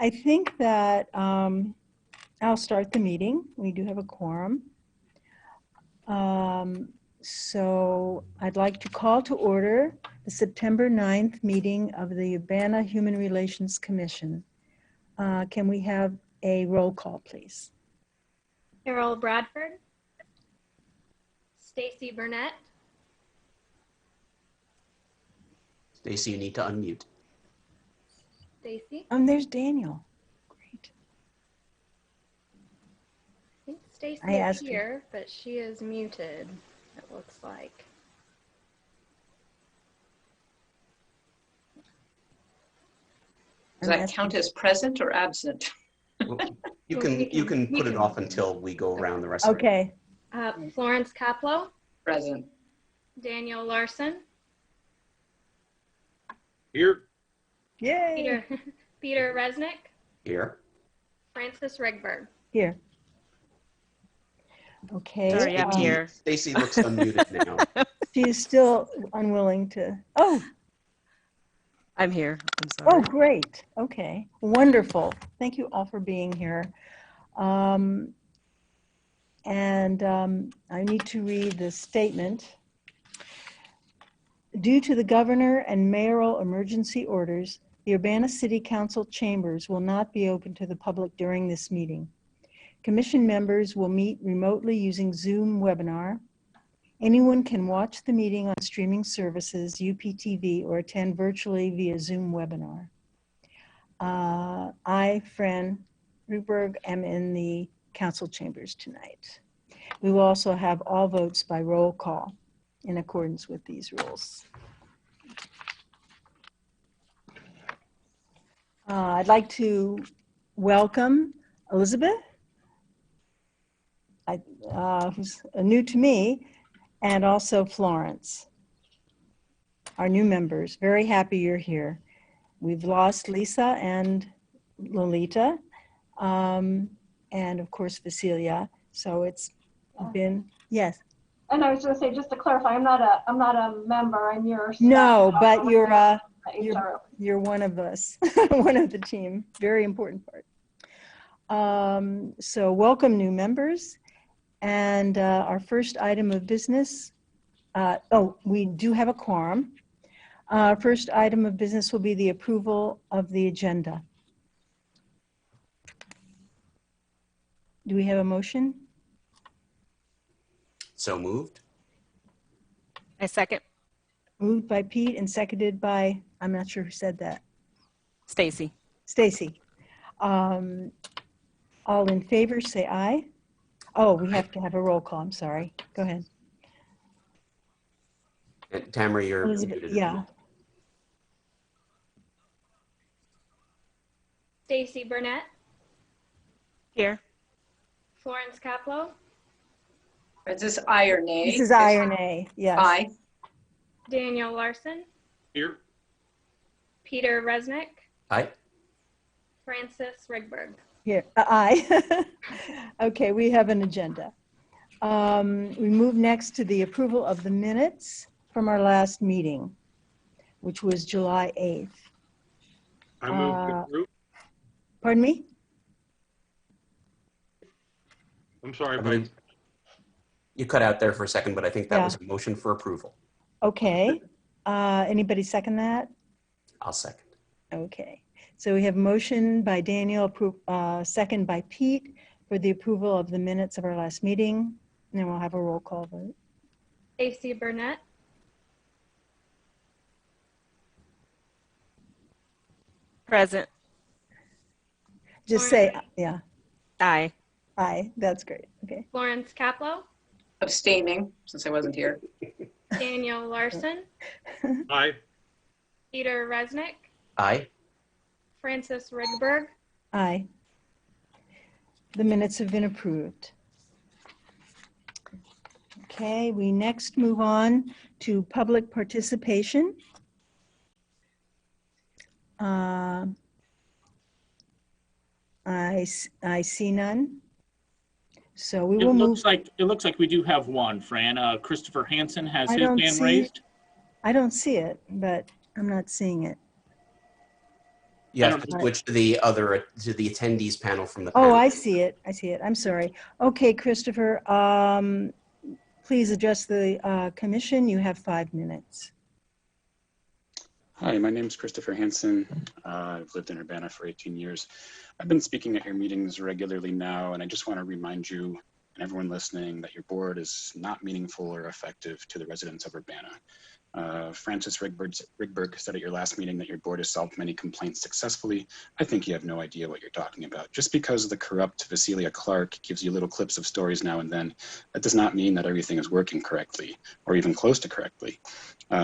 I think that I'll start the meeting. We do have a quorum. So I'd like to call to order the September 9th meeting of the Urbana Human Relations Commission. Can we have a roll call, please? Carol Bradford, Stacy Burnett, Stacy, you need to unmute. Stacy. There's Daniel. Great. I think Stacy I is asked here, but she is muted, it looks like. Does that count as present or absent? Well, you can put it off until we go around the rest of it. Okay. Florence Kaplow, Present. Daniel Larson, Here. Yay. Peter Resnick, Here. Francis Regberg. Here. Okay. Sorry, I'm here. Stacy looks unmuted now. She is still unwilling to. Oh, I'm here. I'm sorry. oh, great. Okay. Wonderful. Thank you all for being here. I need to read the statement. Due to the governor and mayoral emergency orders, the Urbana City Council chambers will not be open to the public during this meeting. Commission members will meet remotely using Zoom webinar. Anyone can watch the meeting on streaming services, UPTV, or attend virtually via Zoom webinar. I, Fran Ruberg, am in the council chambers tonight. We will also have all votes by roll call in accordance with these rules. I'd like to welcome Elizabeth, who's new to me, and also Florence, our new members. Very happy you're here. We've lost Lisa and Lolita, and of course Vasilia. So it's been, yes. And I was going to say, just to clarify, I'm not a member. I'm your staff. No, but you're HR. one of us, one of the team. Very important part. So welcome new members. And our first item of business, we do have a quorum. Our first item of business will be the approval of the agenda. Do we have a motion? So moved. I second. Moved by Pete and seconded by, I'm not sure who said that. Stacy. Stacy. All in favor, say aye. Oh, we have to have a roll call. I'm sorry. Go ahead. And Tamara, you're Elizabeth, muted. yeah. Stacy Burnett, Here. Florence Kaplow, Is this aye or nay? This is aye or nay, yes. Aye. Daniel Larson, Here. Peter Resnick, Aye. Francis Regberg. Here, aye. Okay, we have an agenda. We move next to the approval of the minutes from our last meeting, which was July 8th. I move to approve. Pardon me? I'm sorry, I but believe you cut out there for a second, but I think that Yeah. was a motion for approval. Okay. Anybody second that? I'll second. Okay. So we have motion by Daniel, second by Pete for the approval of the minutes of our last meeting. And then we'll have a roll call vote. Stacy Burnett, Present. Just say, Florence. yeah, Aye. aye. That's great. Okay. Florence Kaplow, Abstaining since I wasn't here. Daniel Larson, aye. Peter Resnick, Aye. Francis Regberg. Aye. The minutes have been approved. Okay, we next move on to public participation. I see none. So we It will move. looks like we do have one, Fran. Christopher Hansen has I his don't hand see- raised. I don't see it, but I'm not seeing it. You have to switch to the attendees panel from the Oh, panel. I see it. I see it. I'm sorry. Okay, Christopher, please address the commission. You have 5 minutes. Hi, my name is Christopher Hansen. I've lived in Urbana for 18 years. I've been speaking at your meetings regularly now, and I just want to remind you and everyone listening that your board is not meaningful or effective to the residents of Urbana. Francis Rigberg said at your last meeting that your board has solved many complaints successfully. I think you have no idea what you're talking about. Just because the corrupt Vasilia Clark gives you little clips of stories now and then, that does not mean that everything is working correctly or even close to correctly.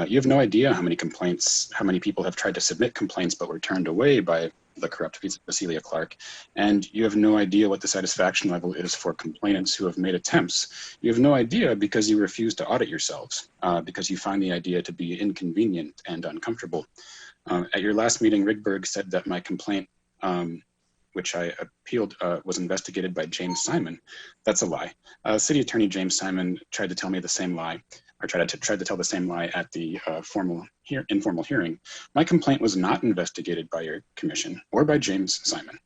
You have no idea how many people have tried to submit complaints but were turned away by the corrupt Vasilia Clark, and you have no idea what the satisfaction level is for complainants who have made attempts. You have no idea because you refuse to audit yourselves, because you find the idea to be inconvenient and uncomfortable. At your last meeting, Rigberg said that my complaint, which I appealed, was investigated by James Simon. That's a lie. City Attorney James Simon tried to tell me the same lie, or tried to tell the same lie at the informal hearing. My complaint was not investigated by your commission or by James Simon.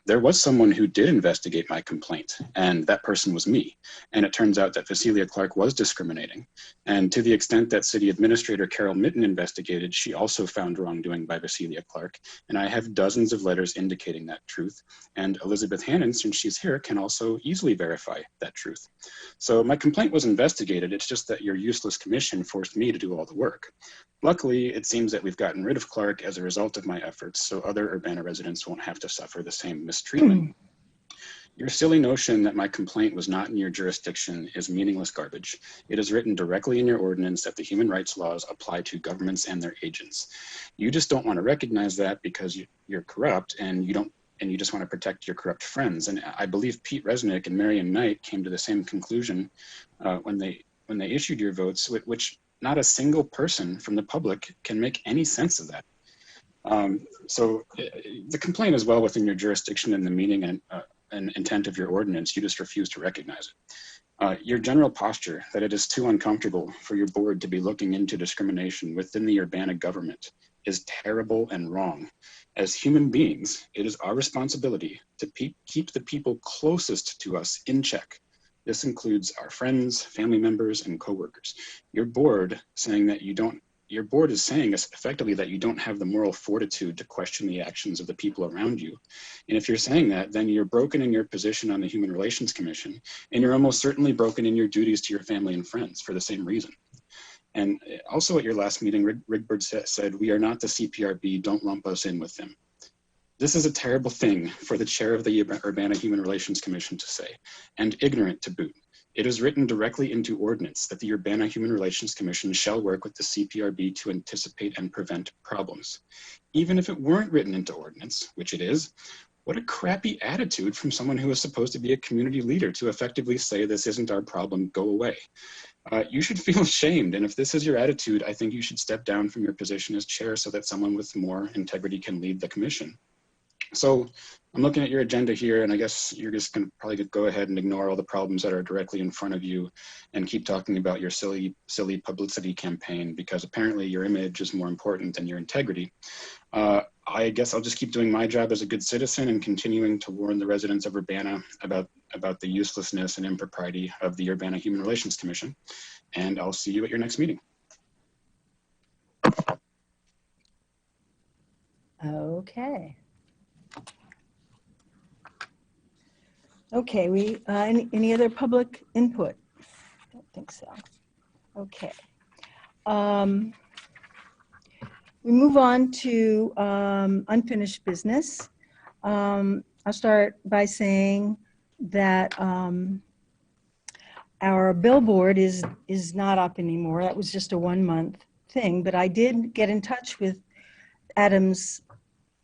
There was someone who did investigate my complaint, and that person was me. And it turns out that Vasilia Clark was discriminating. And to the extent that City Administrator Carol Mitten investigated, she also found wrongdoing by Vasilia Clark. And I have dozens of letters indicating that truth. And Elizabeth Hannon, since she's here, can also easily verify that truth. So my complaint was investigated. It's just that your useless commission forced me to do all the work. Luckily, it seems that we've gotten rid of Clark as a result of my efforts, so other Urbana residents won't have to suffer the same mistreatment. Your silly notion that my complaint was not in your jurisdiction is meaningless garbage. It is written directly in your ordinance that the human rights laws apply to governments and their agents. You just don't want to recognize that because you're corrupt and you just want to protect your corrupt friends. And I believe Pete Resnick and Marion Knight came to the same conclusion when they issued your votes, which not a single person from the public can make any sense of that. So the complaint is well within your jurisdiction and the meaning and intent of your ordinance. You just refuse to recognize it. Your general posture that it is too uncomfortable for your board to be looking into discrimination within the Urbana government is terrible and wrong. As human beings, it is our responsibility to keep the people closest to us in check. This includes our friends, family members, and coworkers. Your board is saying effectively that you don't have the moral fortitude to question the actions of the people around you. And if you're saying that, then you're broken in your position on the Human Relations Commission, and you're almost certainly broken in your duties to your family and friends for the same reason. And also at your last meeting, Rigberg said, "We are not the CPRB, don't lump us in with them." This is a terrible thing for the chair of the Urbana Human Relations Commission to say, and ignorant to boot. It is written directly into ordinance that the Urbana Human Relations Commission shall work with the CPRB to anticipate and prevent problems. Even if it weren't written into ordinance, which it is, what a crappy attitude from someone who is supposed to be a community leader to effectively say this isn't our problem, go away. You should feel ashamed, and if this is your attitude, I think you should step down from your position as chair so that someone with more integrity can lead the commission. So I'm looking at your agenda here, and I guess you're just going to probably go ahead and ignore all the problems that are directly in front of you and keep talking about your silly publicity campaign, because apparently your image is more important than your integrity. I guess I'll just keep doing my job as a good citizen and continuing to warn the residents of Urbana about the uselessness and impropriety of the Urbana Human Relations Commission. And I'll see you at your next meeting. Okay. Okay, any other public input? Don't think so. Okay. We move on to unfinished business. I'll start by saying that our billboard is not up anymore. That was just a 1-month thing, but I did get in touch with Adams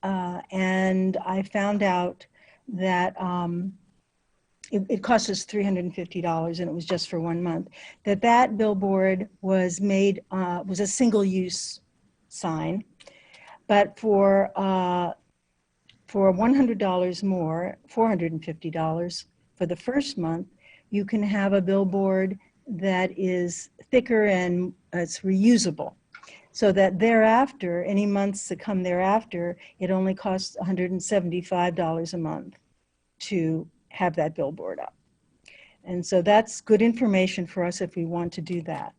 and I found out that it cost us $350 and it was just for 1 month. That billboard was made, was a single-use sign, but for $100 more, $450 for the first month, you can have a billboard that is thicker and it's reusable. so that thereafter, any months that come thereafter, it only costs $175 a month to have that billboard up. And so that's good information for us if we want to do that.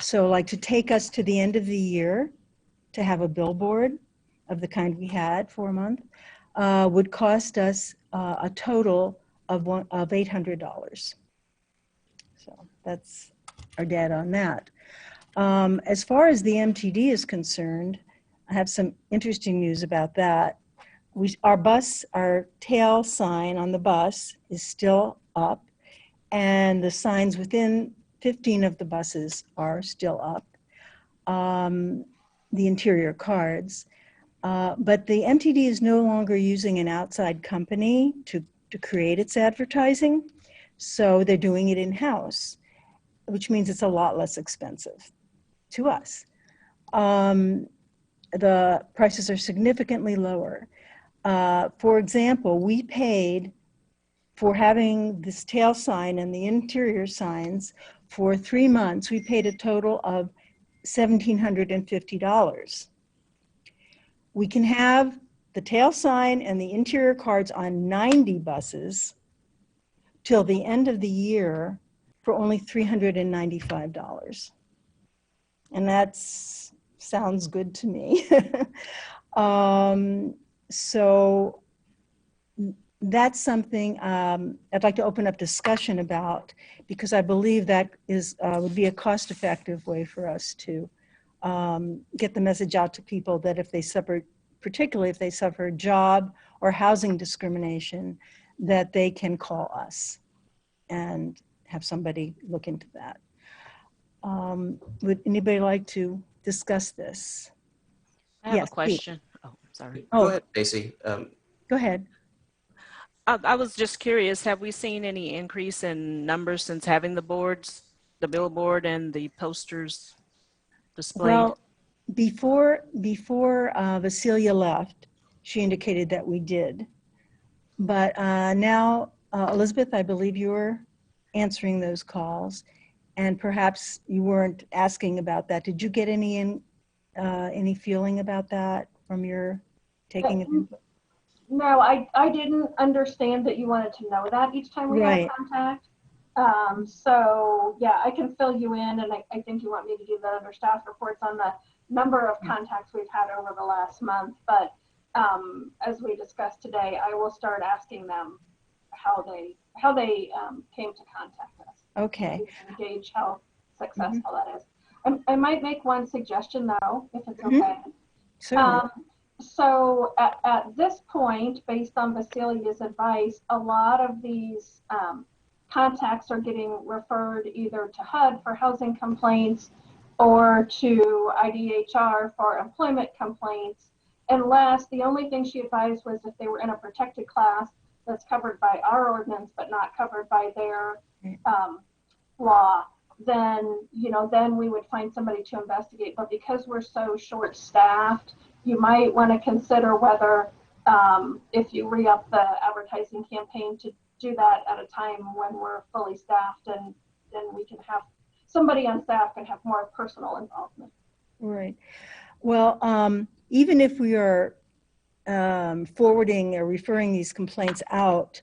So like to take us to the end of the year to have a billboard of the kind we had for a month would cost us a total of $800. So that's our data on that. As far as the MTD is concerned, I have some interesting news about that. Our tail sign on the bus is still up, and the signs within 15 of the buses are still up, the interior cards. But the MTD is no longer using an outside company to create its advertising, so they're doing it in-house, which means it's a lot less expensive to us. The prices are significantly lower. For example, we paid for having this tail sign and the interior signs for 3 months. We paid a total of $1,750. We can have the tail sign and the interior cards on 90 buses till the end of the year for only $395. And that sounds good to me. So that's something I'd like to open up discussion about, because I believe that would be a cost-effective way for us to get the message out to people that if they suffer, particularly if they suffer job or housing discrimination, that they can call us and have somebody look into that. Would anybody like to discuss this? I have Yes, a question. Oh, sorry. Go ahead, Stacy. Go ahead. I was just curious, have we seen any increase in numbers since having the boards, the billboard and the posters displayed? Well, before Vasilia left, she indicated that we did. But now, Elizabeth, I believe you're answering those calls, and perhaps you weren't asking about that. Did you get any feeling about that from your taking of input? No, I didn't understand that you wanted to know that each time we had contact. So yeah, I can fill you in, and I think you want me to do that under staff reports on the number of contacts we've had over the last month. But as we discussed today, I will start asking them how they came to contact us. Okay. To gauge how successful that is. I might make one suggestion though, if it's okay. Certainly. So at this point, based on Vasilia's advice, a lot of these contacts are getting referred either to HUD for housing complaints or to IDHR for employment complaints, unless the only thing she advised was if they were in a protected class that's covered by our ordinance but not covered by their law, then we would find somebody to investigate. But because we're so short-staffed, you might want to consider whether, if you re-up the advertising campaign, to do that at a time when we're fully staffed, and then we can have somebody on staff can have more personal involvement. Right. Well, even if we are forwarding or referring these complaints out,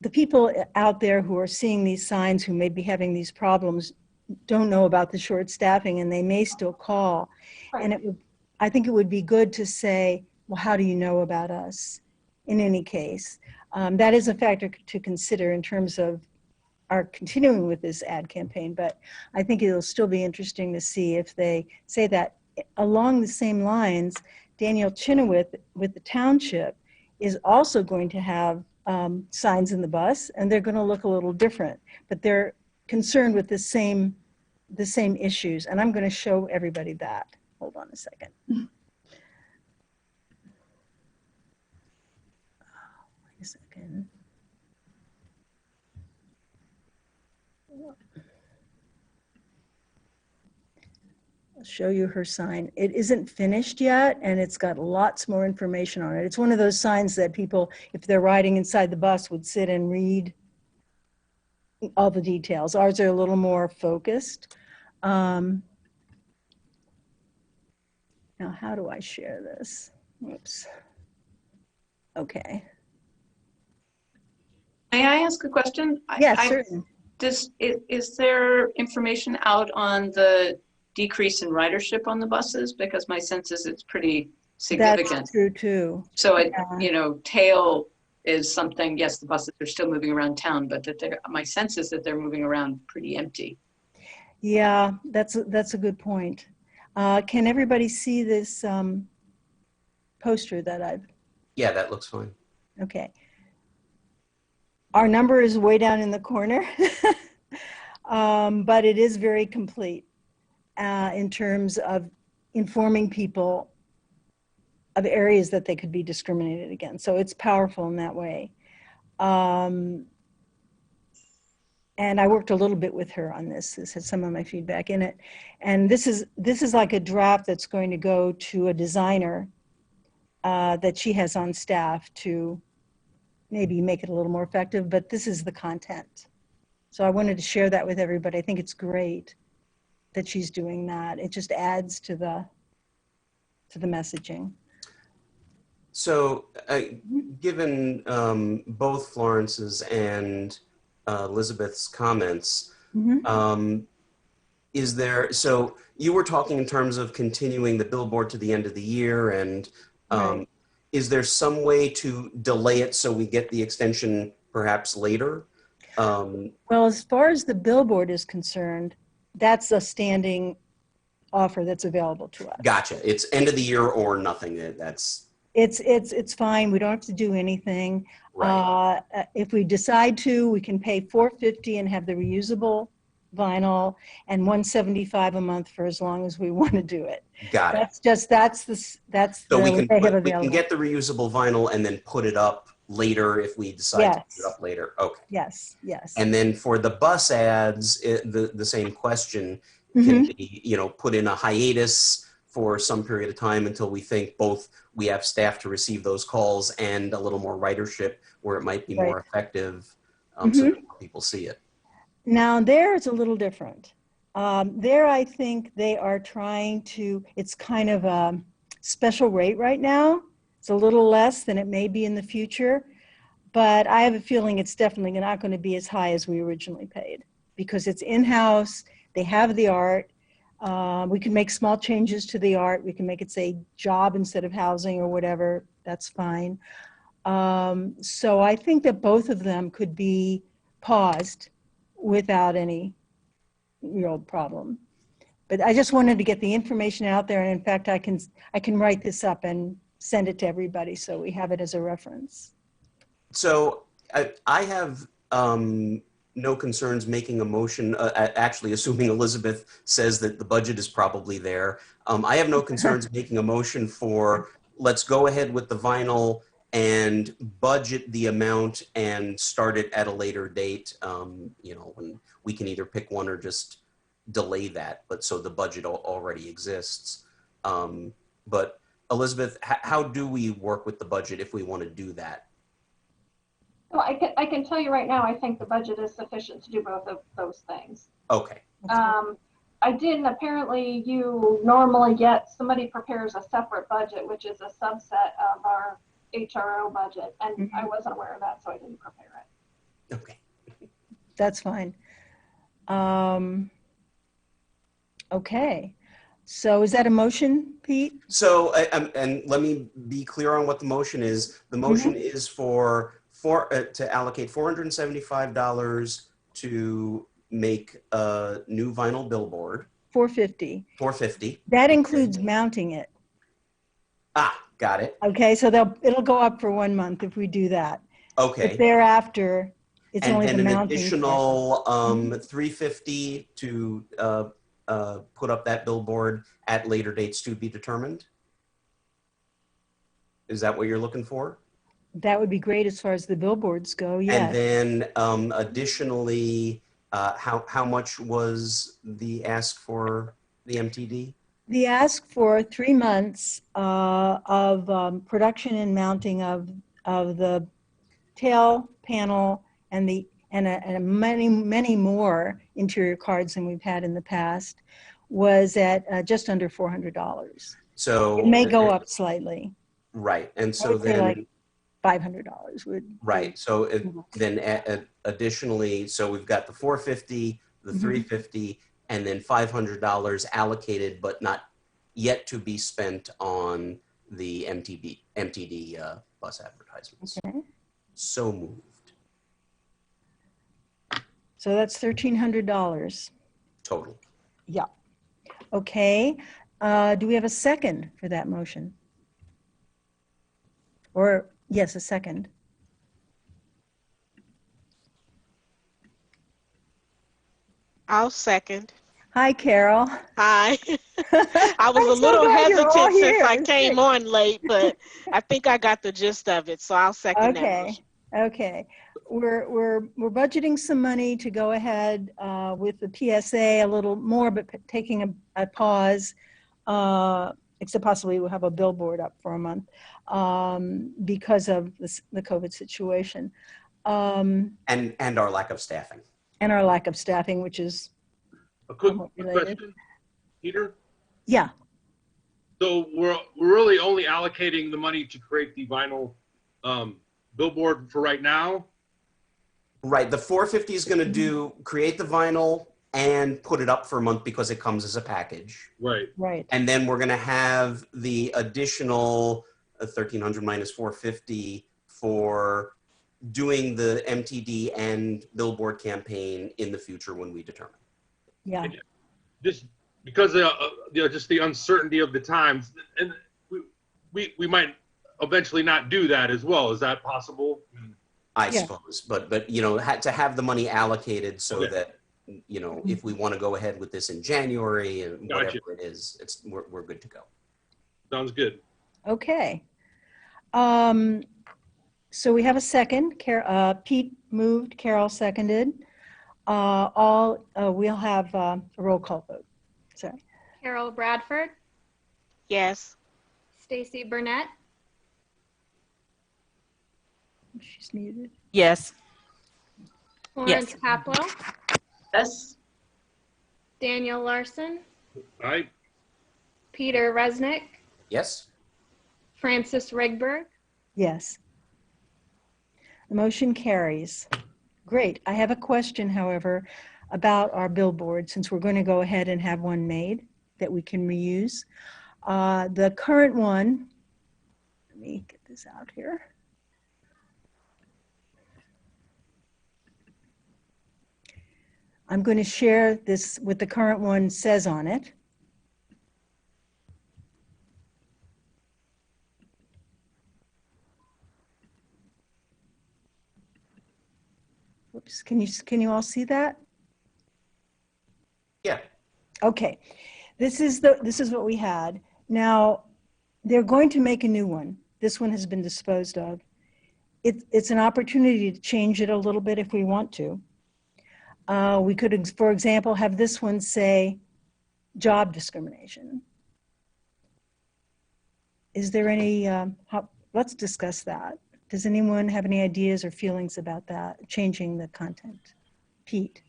the people out there who are seeing these signs, who may be having these problems, don't know about the short staffing, and they may still call. Right. And I think it would be good to say, well, how do you know about us? In any case, that is a factor to consider in terms of our continuing with this ad campaign. But I think it'll still be interesting to see if they say that. Along the same lines, Daniel Chenoweth with the township is also going to have signs in the bus, and they're going to look a little different, but they're concerned with the same issues. And I'm going to show everybody that. Hold on a second. Wait a second. I'll show you her sign. It isn't finished yet, and it's got lots more information on it. It's one of those signs that people, if they're riding inside the bus, would sit and read all the details. Ours are a little more focused. Now, how do I share this? Oops. Okay. May I ask a question? Yes, certainly. Is there information out on the decrease in ridership on the buses? Because my sense is it's pretty significant. That's true too. So Yeah. tail is something, yes, the buses are still moving around town, but my sense is that they're moving around pretty empty. Yeah, that's a good point. Can everybody see this poster that I've? Yeah, that looks fine. Okay. Our number is way down in the corner, but it is very complete in terms of informing people of areas that they could be discriminated against. So it's powerful in that way. And I worked a little bit with her on this. This has some of my feedback in it. And this is like a draft that's going to go to a designer that she has on staff to maybe make it a little more effective, but this is the content. So I wanted to share that with everybody. I think it's great that she's doing that. It just adds to the messaging. So given both Florence's and Elizabeth's comments, is there, so you were talking in terms of continuing the billboard to the end of the year, and Right. is there some way to delay it so we get the extension perhaps later? Well, as far as the billboard is concerned, that's a standing offer that's available to us. Gotcha. It's end of the year or nothing. That's It's fine. We don't have to do anything. right. If we decide to, we can pay $450 and have the reusable vinyl, and $175 a month for as long as we want to do it. Got it. That's So we what can, they have we available. can get the reusable vinyl and then put it up later if we decide to put it up later. Okay. Yes, yes. And then for the bus ads, the same question Mm-hmm. can be, put in a hiatus for some period of time until we think both we have staff to receive those calls and a little more ridership where it might be more effective so that more people see it. Now there it's a little different. There I think they are trying to, it's kind of a special rate right now. It's a little less than it may be in the future, but I have a feeling it's definitely not going to be as high as we originally paid because it's in-house, they have the art. We can make small changes to the art. We can make it say job instead of housing or whatever, that's fine. So I think that both of them could be paused without any real problem. But I just wanted to get the information out there. And in fact, I can write this up and send it to everybody so we have it as a reference. So I have no concerns making a motion, actually assuming Elizabeth says that the budget is probably there. I have no concerns making a motion for let's go ahead with the vinyl and budget the amount and start it at a later date, when we can either pick one or just delay that, but so the budget already exists. But Elizabeth, how do we work with the budget if we want to do that? Well, I can tell you right now, I think the budget is sufficient to do both of those things. Okay. I didn't, apparently you normally get, somebody prepares a separate budget, which is a subset of our HRO budget, and I wasn't aware of that, so I didn't prepare it. Okay. That's fine. Okay. So is that a motion, Pete? So, and let me be clear on what the motion is. The motion is to allocate $475 to make a new vinyl billboard. $450. $450. That includes mounting it. Ah, got it. Okay, so it'll go up for 1 month if we do that. Okay. But thereafter, it's And only then the an mounting. additional $350 to put up that billboard at later dates to be determined. Is that what you're looking for? That would be great as far as the billboards go, yes. And then additionally, how much was the ask for the MTD? The ask for 3 months of production and mounting of the tail panel and and many more interior cards than we've had in the past, was at just under $400. So It may go up slightly. Right. And I so would say then, like $500 would. right. So then additionally, so we've got the 450, the 350, and then $500 allocated, but not yet to be spent on the MTD bus advertisements. Okay. So moved. So that's $1,300. Total. Yeah. Okay. Do we have a second for that motion? Or, yes, a second. I'll second. Hi, Carol. Hi. I was I'm a so little glad you're all hesitant since here. I came on late, but I think I got the gist of it, so I'll second that Okay. motion. Okay. We're budgeting some money to go ahead with the PSA a little more, but taking a pause, except possibly we'll have a billboard up for a month because of the COVID situation. And our lack of staffing. And our lack of staffing, which is A quick somewhat related. question, Peter. Yeah. So we're really only allocating the money to create the vinyl billboard for right now. Right. The 450 is going to create the vinyl and put it up for a month because it comes as a package. Right. Right. And then we're going to have the additional 1,300 minus 450 for doing the MTD and billboard campaign in the future when we determine. Yeah. Just because just the uncertainty of the times, and we might eventually not do that as well. Is that possible? I Yeah. suppose, but you know, had to have the money allocated so Okay. that, you know, if we want to go ahead with this in January and Gotcha. whatever it is, we're good to go. Sounds good. Okay. So we have a second. Pete moved, Carol seconded. We'll have a roll call vote. Sorry. Carol Bradford, Yes. Stacy Burnett, She's muted. Yes. Florence Caplow, Yes. Daniel Larson, All right. Peter Resnick, Yes. Francis Rigberg. Yes. The motion carries. Great. I have a question, however, about our billboard, since we're going to go ahead and have one made that we can reuse. The current one, let me get this out here. I'm going to share this what the current one says on it. Whoops, can you all see that? Yeah. Okay, this is what we had. Now, they're going to make a new one. This one has been disposed of. It's an opportunity to change it a little bit if we want to. We could, for example, have this one say job discrimination. Is there any, let's discuss that. Does anyone have any ideas or feelings about that, changing the content? Pete?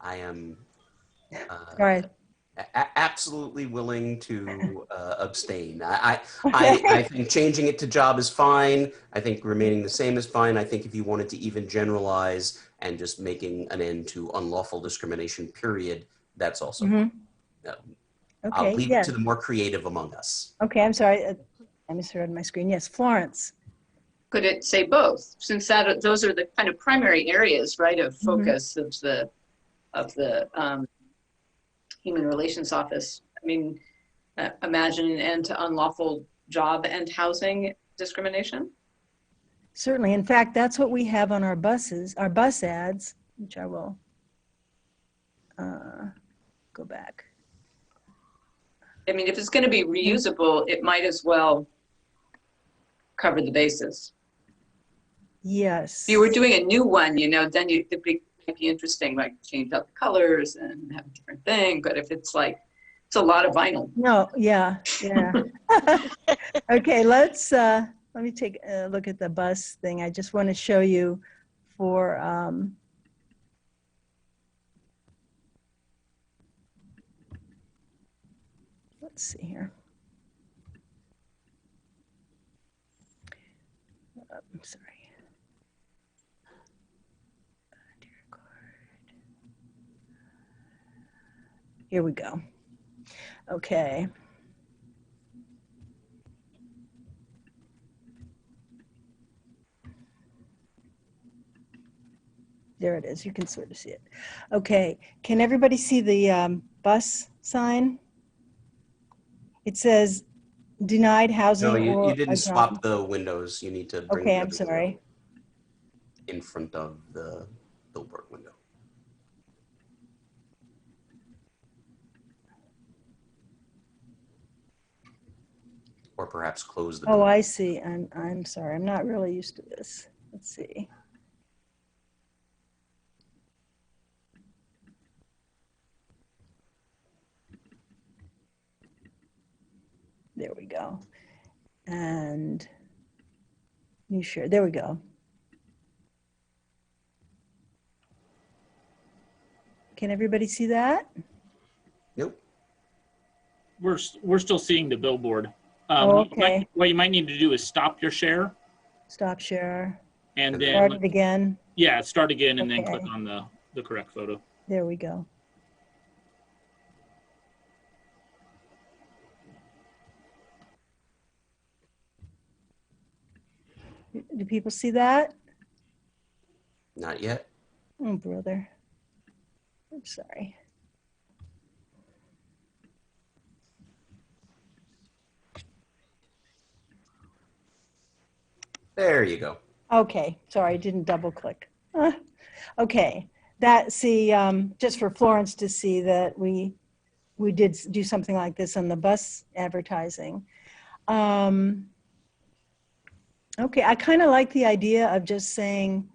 I am All right. absolutely willing to abstain. I think changing it to job is fine. I think remaining the same is fine. I think if you wanted to even generalize and just making an end to unlawful discrimination, period, that's also fine. I'll Okay, leave yeah. it to the more creative among us. Okay, I'm sorry. I misread my screen. Yes, Florence. Could it say both? Since those are the kind of primary areas, right, of focus of the Human Relations Office. I mean, imagine an end to unlawful job and housing discrimination. Certainly. In fact, that's what we have on our buses, our bus ads, which I will go back. I mean, if it's going to be reusable, it might as well cover the bases. Yes. If you were doing a new one, you know, then it'd be interesting, like change out the colors and have a different thing. But if it's like, it's a lot of vinyl. No, yeah. Okay, let me take a look at the bus thing. I just want to show you for, let's see here. I'm sorry. Here we go. Okay. There it is. You can sort of see it. Okay. Can everybody see the bus sign? It says denied housing. No, or you didn't a swap job. the windows. You need to bring Okay, the I'm other sorry. in front of the billboard window. Or perhaps close the Oh, billboard. I see. I'm sorry. I'm not really used to this. Let's see. There we go. And you share. There we go. Can everybody see that? Nope. We're still seeing the billboard. Oh, okay. What you might need to do is stop your share Stop share. and Start then it again. yeah, start again and then Okay. click on the correct photo. There we go. Do people see that? Not yet. Oh, brother. I'm sorry. There you go. Okay, sorry, I didn't double click. Okay, that, see, just for Florence to see that we did do something like this on the bus advertising. Okay, I kind of like the idea of just saying,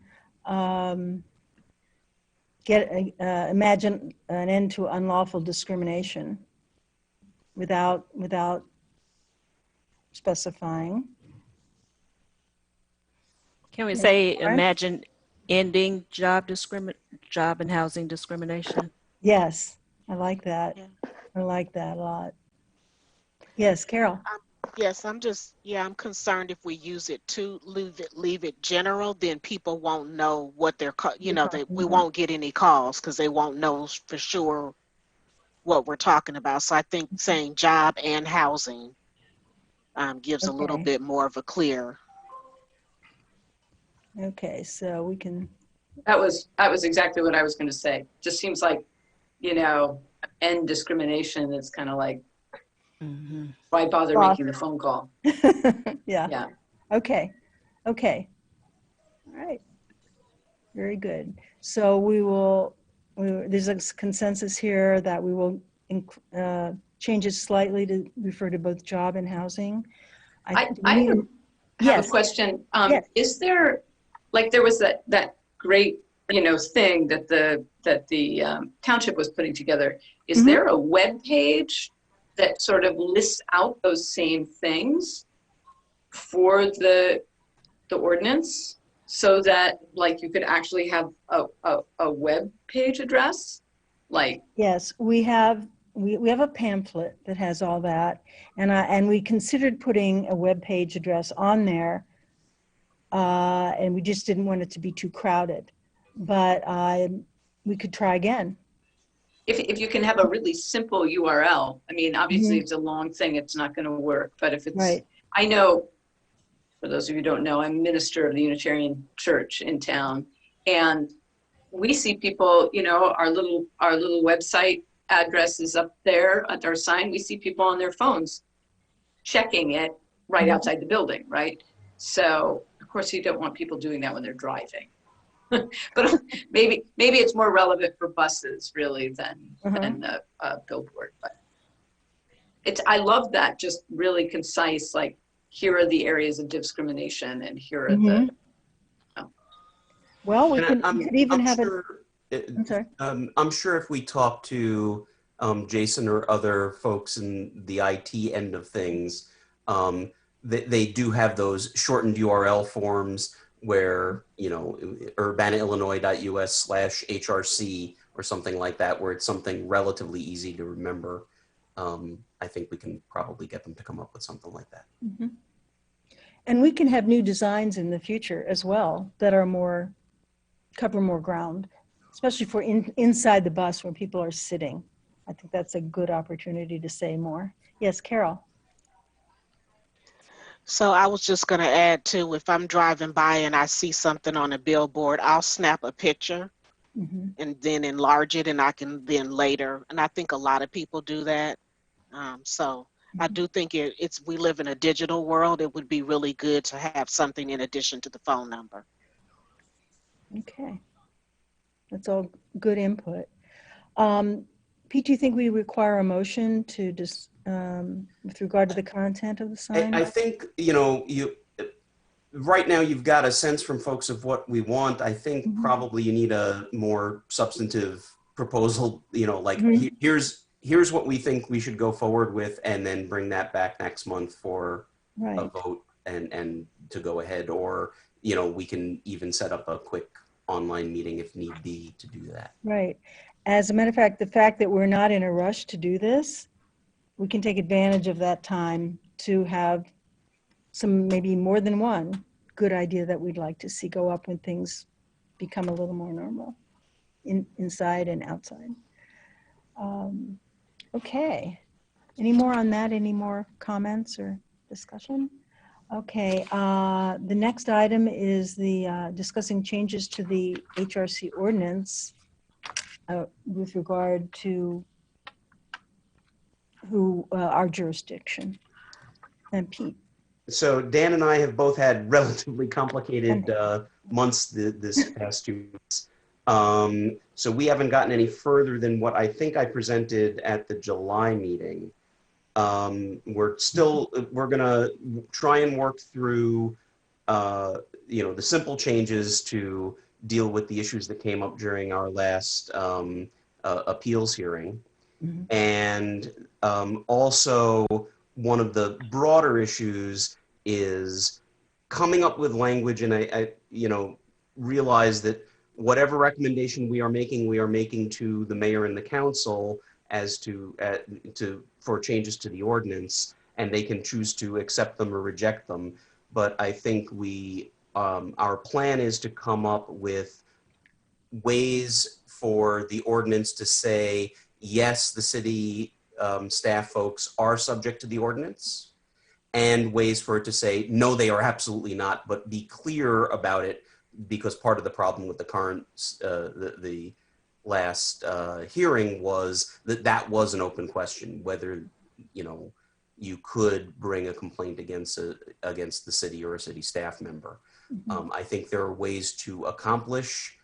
imagine an end to unlawful discrimination without specifying. Can we say Lauren? imagine ending job and housing discrimination? Yes, I like that. Yeah. I like that a lot. Yes, Carol. Yes, I'm concerned if we use it to leave it general, then people won't know what they're, we won't get any calls because they won't know for sure what we're talking about. So I think saying job and housing gives a little Okay. bit more of a clear. Okay, so we can, That was exactly what I was going to say. Just seems like, end discrimination. It's kind of like, why bother Well, making the phone call? yeah. Yeah. Okay. All right. Very good. So there's a consensus here that we will change it slightly to refer to both job and housing. I do we have need a- a- have Yes. a question. Yes. Is there, like, there was that great, thing that the township was putting together. Is Mhm. there a web page that sort of lists out those same things for the ordinance, so that, like, you could actually have a web page address? Like, Yes, we have a pamphlet that has all that, and we considered putting a web page address on there, and we just didn't want it to be too crowded. But we could try again. if you can have a really simple URL, I mean, obviously Mhm. it's a long thing, it's not going to work. But if it's, Right. I know, for those of you who don't know, I'm minister of the Unitarian Church in town, and we see people, our little website address is up there at our sign. We see people on their phones checking it right Mhm. outside the building, right? So of course you don't want people doing that when they're driving. But maybe it's more relevant for buses really than a billboard. But I love that, just really concise, like, here are the areas of discrimination and here are the. Well, we And could even I'm have sure, I'm sorry. I'm sure if we talk to Jason or other folks in the IT end of things, they do have those shortened URL forms where, you know, urbanaillinois.us/HRC or something like that, where it's something relatively easy to remember. I think we can probably get them to come up with something like that. Mm-hmm. And we can have new designs in the future as well that are more, cover more ground, especially for inside the bus when people are sitting. I think that's a good opportunity to say more. Yes, Carol. So I was just going to add too, if I'm driving by and I see something on a billboard, I'll snap a picture and then enlarge it, and I can then later, and I think a lot of people do that. So I do think we live in a digital world. It would be really good to have something in addition to the phone number. Okay. That's all good input. Pete, do you think we require a motion to just, with regard to the content of the sign? I think, you know, right now you've got a sense from folks of what we want. I think probably you need a more substantive proposal, you know, like here's what we think we should go forward with, and then bring that back next month for a vote and to go ahead. Or, you know, we can even set up a quick online meeting if need be to do that. Right. As a matter of fact, the fact that we're not in a rush to do this, we can take advantage of that time to have some, maybe more than one good idea that we'd like to see go up when things become a little more normal inside and outside. Okay. Any more on that? Any more comments or discussion? Okay. The next item is the discussing changes to the HRC ordinance with regard to our jurisdiction. And Pete. So Dan and I have both had relatively complicated months this past 2 weeks. So we haven't gotten any further than what I think I presented at the July meeting. We're gonna try and work through, you know, the simple changes to deal with the issues that came up during our last appeals hearing. And also one of the broader issues is coming up with language, and I you know, realize that whatever recommendation we are making to the mayor and the council as to for changes to the ordinance, and they can choose to accept them or reject them. But I think our plan is to come up with ways for the ordinance to say, yes, the city staff folks are subject to the ordinance, and ways for it to say, no, they are absolutely not, but be clear about it, because part of the problem with the current, the last hearing was that was an open question, whether, you know, you could bring a complaint against the city or a city staff member. I think there are ways to accomplish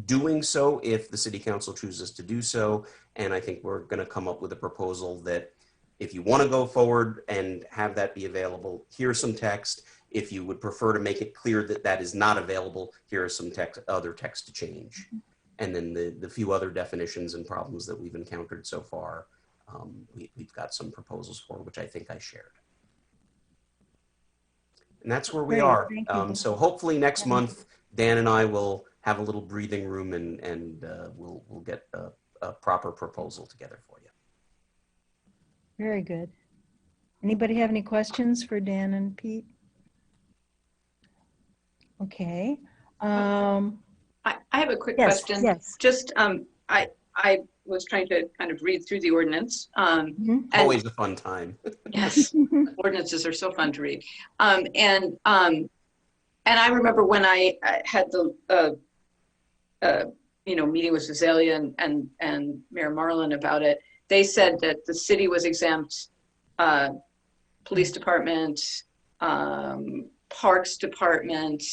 doing so if the city council chooses to do so. And I think we're going to come up with a proposal that if you want to go forward and have that be available, here's some text. If you would prefer to make it clear that that is not available, here is some other text to change. And then the few other definitions and problems that we've encountered so far, we've got some proposals for, which I think I shared. And that's where we are. So hopefully next month, Dan and I will have a little breathing room, and we'll get a proper proposal together for you. Very good. Anybody have any questions for Dan and Pete? Okay. I have a quick Yes, question. yes. Just, I was trying to kind of read through the ordinance. And Always a fun time. yes, ordinances are so fun to read. And I remember when I had the, you know, meeting with Cecilia and Mayor Marlin about it, they said that the city was exempt, police department, parks department,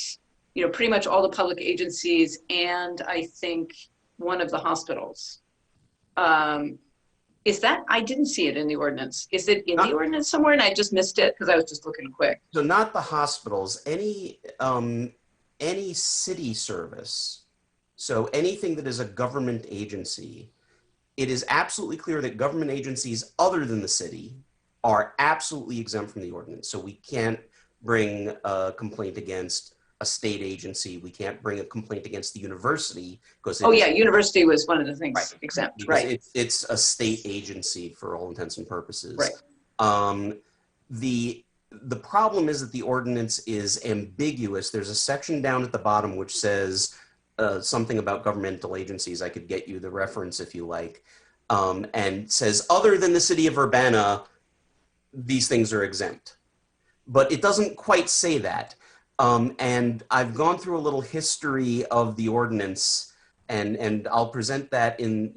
you know, pretty much all the public agencies, and I think one of the hospitals. Is that, I didn't see it in the ordinance. Is it in the ordinance somewhere and I just missed it because I was just looking quick? So not the hospitals, any city service. So anything that is a government agency, it is absolutely clear that government agencies other than the city are absolutely exempt from the ordinance. So we can't bring a complaint against a state agency. We can't bring a complaint against the university because Oh, yeah, university was one of the things exempt, because right? it's a state agency for all intents and purposes. Right. The problem is that the ordinance is ambiguous. There's a section down at the bottom which says something about governmental agencies. I could get you the reference if you like. And says, other than the city of Urbana, these things are exempt. But it doesn't quite say that. And I've gone through a little history of the ordinance, and I'll present that in,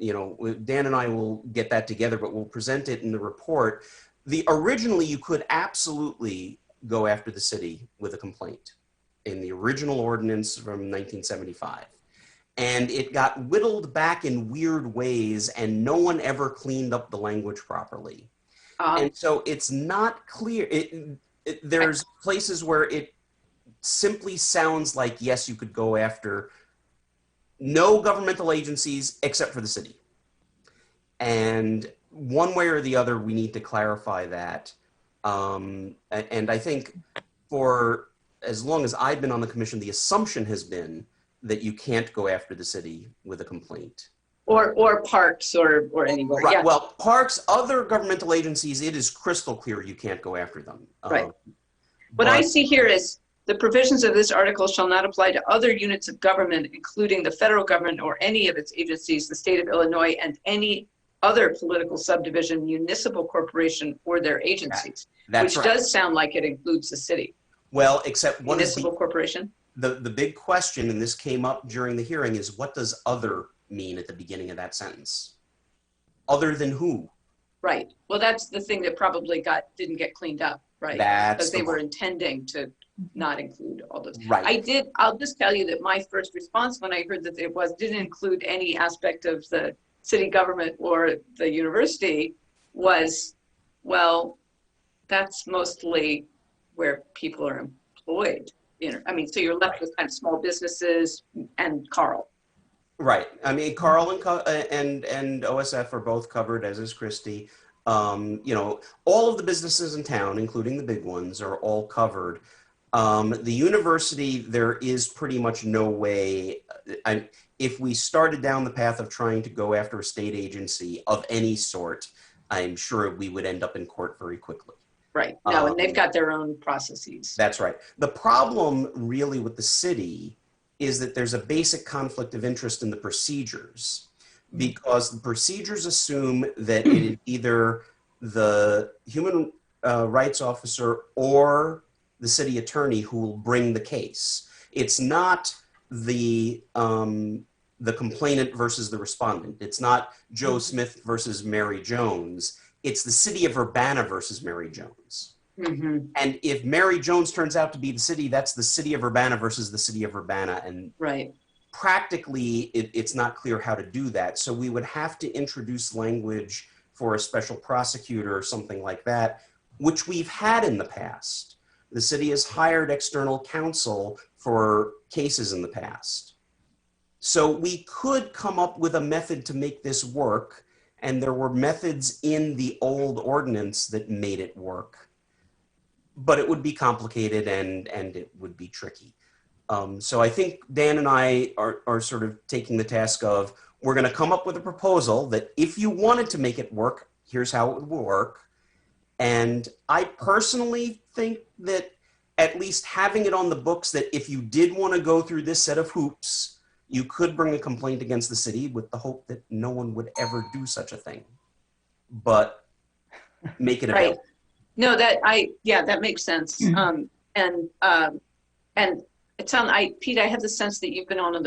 Dan and I will get that together, but we'll present it in the report. Originally, you could absolutely go after the city with a complaint in the original ordinance from 1975. And it got whittled back in weird ways, and no one ever cleaned up the language properly. And so it's not clear. There's places where it simply sounds like, yes, you could go after no governmental agencies except for the city. And one way or the other, we need to clarify that. And I think for as long as I've been on the commission, the assumption has been that you can't go after the city with a complaint. Or parks or anywhere. Right. Yeah. Well, parks, other governmental agencies, it is crystal clear you can't go after them. Right. What I see here is the provisions of this article shall not apply to other units of government, including the federal government or any of its agencies, the state of Illinois, and any other political subdivision, municipal corporation, or their agencies. That's which right. does sound like it includes the city. Well, except what is municipal corporation. The big question, and this came up during the hearing, is what does other mean at the beginning of that sentence? Other than who? Right. Well, that's the thing that probably didn't get cleaned up, right? That's because they the were one. intending to not include all those. Right. I'll just tell you that my first response when I heard that it didn't include any aspect of the city government or the university was, well, that's mostly where people are employed. So you're left with kind of small businesses and Carl. Right. I mean, Carl and OSF are both covered, as is Christie. All of the businesses in town, including the big ones, are all covered. The university, there is pretty much no way. If we started down the path of trying to go after a state agency of any sort, I'm sure we would end up in court very quickly. Right. No, and they've got their own processes. That's right. The problem really with the city is that there's a basic conflict of interest in the procedures, because the procedures assume that it is either the human rights officer or the city attorney who will bring the case. It's not the complainant versus the respondent. It's not Joe Smith versus Mary Jones. It's the city of Urbana versus Mary Jones. Mm-hmm. And if Mary Jones turns out to be the city, that's the city of Urbana versus the city of Urbana. And right. Practically, it's not clear how to do that. So we would have to introduce language for a special prosecutor or something like that, which we've had in the past. The city has hired external counsel for cases in the past. So we could come up with a method to make this work, and there were methods in the old ordinance that made it work. But it would be complicated and it would be tricky. So I think Dan and I are sort of taking the task of, we're going to come up with a proposal that if you wanted to make it work, here's how it would work. And I personally think that at least having it on the books that if you did want to go through this set of hoops, you could bring a complaint against the city with the hope that no one would ever do such a thing. But make it available. Right. No, that makes sense. And it sounds, Pete, I have the sense that you've been on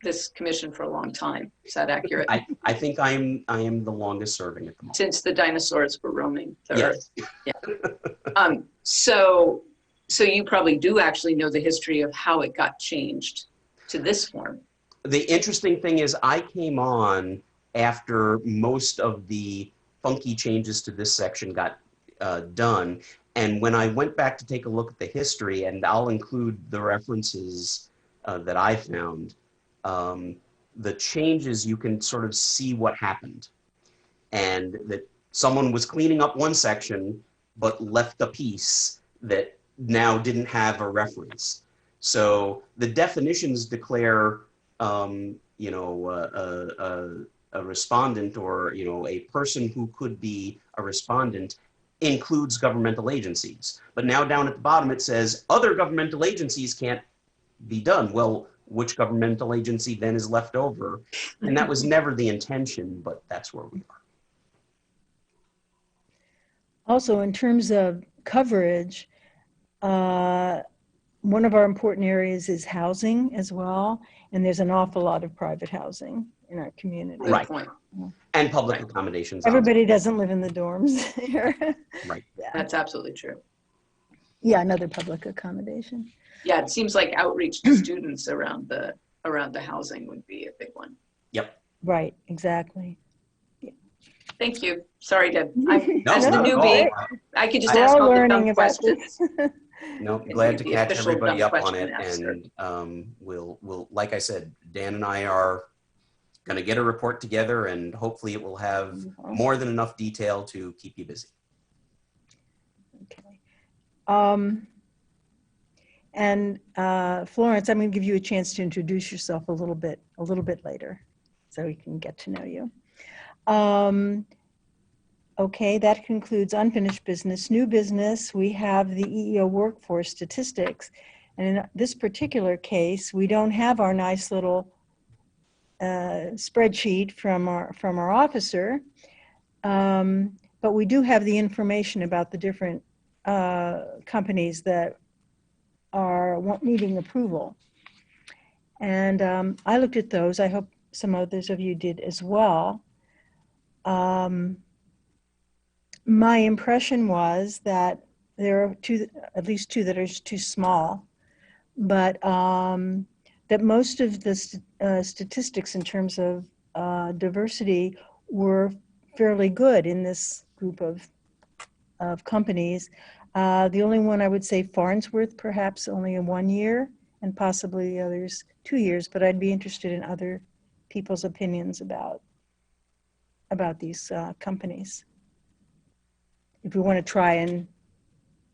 this commission for a long time. Is that accurate? I think I am the longest serving at the moment. Since the dinosaurs were roaming the Yes. earth. Yeah. So you probably do actually know the history of how it got changed to this form. The interesting thing is I came on after most of the funky changes to this section got done. And when I went back to take a look at the history, and I'll include the references that I found, the changes, you can sort of see what happened. And that someone was cleaning up one section, but left a piece that now didn't have a reference. So the definitions declare, a respondent or, a person who could be a respondent includes governmental agencies. But now down at the bottom, it says other governmental agencies can't be done. Well, which governmental agency then is left over? And that was never the intention, but that's where we are. Also, in terms of coverage, one of our important areas is housing as well. And there's an awful lot of private housing in our community. Good Right. point. And public accommodations. Everybody doesn't live in the dorms here. Right. Yeah. That's absolutely true. Yeah, another public accommodation. Yeah, it seems like outreach to students around the housing would be a big one. Yep. Right, exactly. Thank you. Sorry to, I'm No, as the not at all. newbie, I could just We're ask all all the learning dumb about questions. this. No, And glad be to the catch official everybody dumb up on question it. asker. And we'll, like I said, Dan and I are going to get a report together, and hopefully it will have more than enough detail to keep you busy. Okay. And Florence, I'm going to give you a chance to introduce yourself a little bit later, so we can get to know you. Okay, that concludes unfinished business. New business, we have the EEO workforce statistics. And in this particular case, we don't have our nice little spreadsheet from our officer, but we do have the information about the different companies that are needing approval. And I looked at those. I hope some others of you did as well. My impression was that there are at least two that are too small, but that most of the statistics in terms of diversity were fairly good in this group of companies. The only one I would say Farnsworth, perhaps only in 1 year, and possibly the others 2 years, but I'd be interested in other people's opinions about these companies, if we want to try and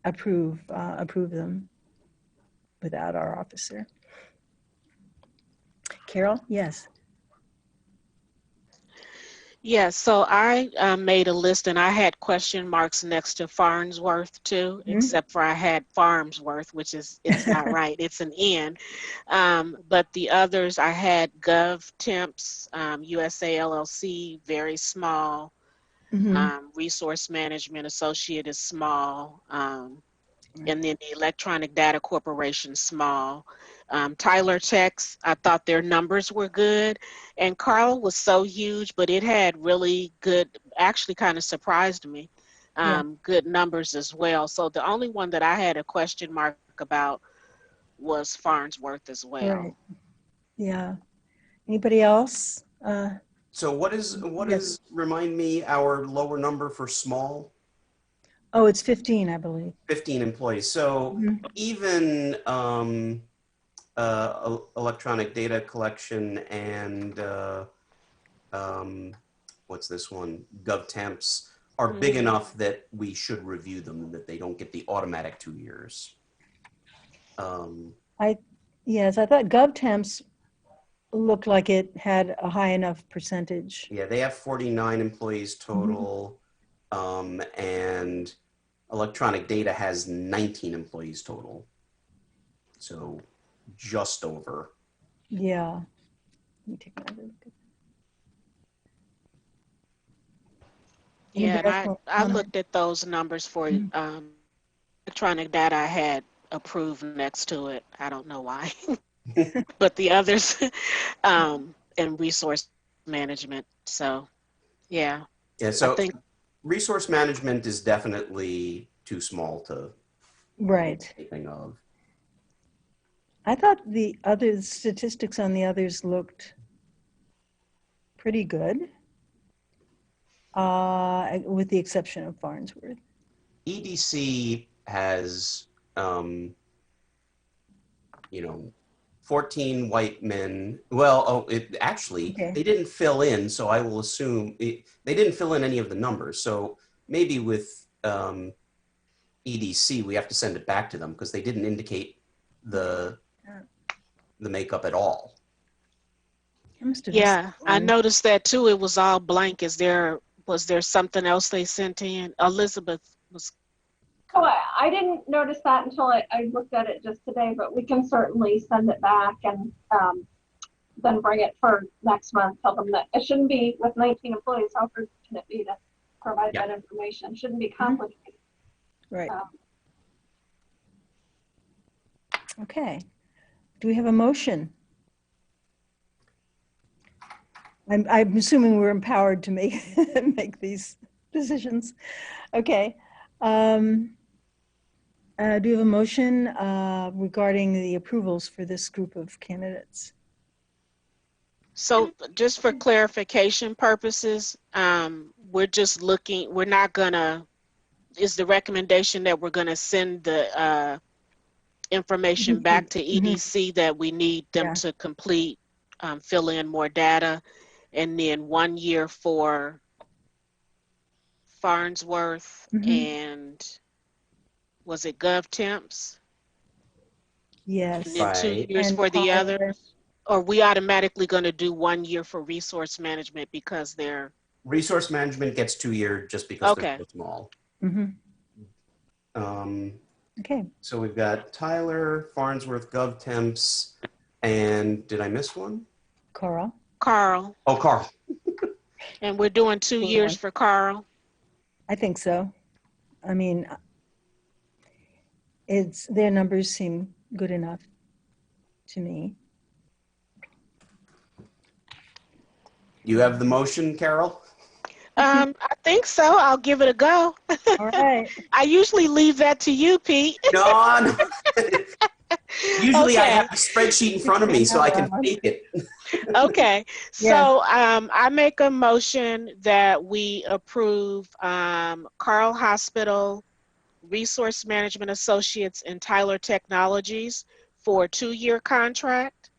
approve them without our officer. Carol, yes. Yes, so I made a list and I had question marks next to Farnsworth too, except for I had Farmsworth, which is, it's not right, it's an N. But the others I had GovTemps, USA LLC, very small. Resource Management Associate is small. And then the Electronic Data Corporation, small. Tyler Techs, I thought their numbers were good. And Carl was so huge, but it had really good, actually kind of surprised me, good numbers as well. So the only one that I had a question mark about was Farnsworth as well. Right. Yeah. Anybody else? So what is, remind me, our lower number for small? Oh, it's 15, I believe. 15 employees. So even electronic data collection and what's this one? GovTemps are big enough that we should review them, that they don't get the automatic 2 years. Yes, I thought GovTemps looked like it had a high enough percentage. Yeah, they have 49 employees total, and electronic data has 19 employees total. So just over. Yeah. Let me take another look at that. Yeah, Anybody else and want to I comment? looked at those numbers for electronic data I had approved next to it. I don't know why. But the others, and resource management. So, yeah. Yeah, so I think resource management is definitely too small to Right. anything of. I thought the other statistics on the others looked pretty good, with the exception of Farnsworth. EDC has, 14 white men. Well, they didn't fill in, so I will assume they didn't fill in any of the numbers. So maybe with EDC, we have to send it back to them because they didn't indicate the the makeup at all. I must have Yeah, I missed noticed that too. It was all blank. Was there something else they sent in? Elizabeth was, Oh, I didn't notice that until I looked at it just today, but we can certainly send it back and then bring it for next month. Tell them that it shouldn't be with 19 employees. How hard can it be to provide Yeah. that information? Shouldn't be complicated. Right. Okay. Do we have a motion? I'm assuming we're empowered to make make these decisions. Okay. Do you have a motion regarding the approvals for this group of candidates? so just for clarification purposes, we're just looking, we're not gonna, is the recommendation that we're gonna send the information back to EDC that we need them Yeah. to complete, fill in more data, and then 1 year for Farnsworth and was it GovTemps? Yes. And then 2 Right. years And for the Tyler. others? Or we automatically going to do 1 year for resource management because they're, Resource management gets 2 year just because Okay. they're so small. Mhm. Okay. So we've got Tyler, Farnsworth, GovTemps, and did I miss one? Carl. Carl, Oh, Carl. and we're doing 2 Hold years on. for Carl. I think so. I mean, their numbers seem good enough to me. You have the motion, Carol? I think so. I'll give it a go. All right. I usually leave that to you, Pete. No. Usually I Okay. have a spreadsheet in front of me so I can take it. Okay, Yeah. so I make a motion that we approve Carl Hospital Resource Management Associates and Tyler Technologies for a 2-year contract,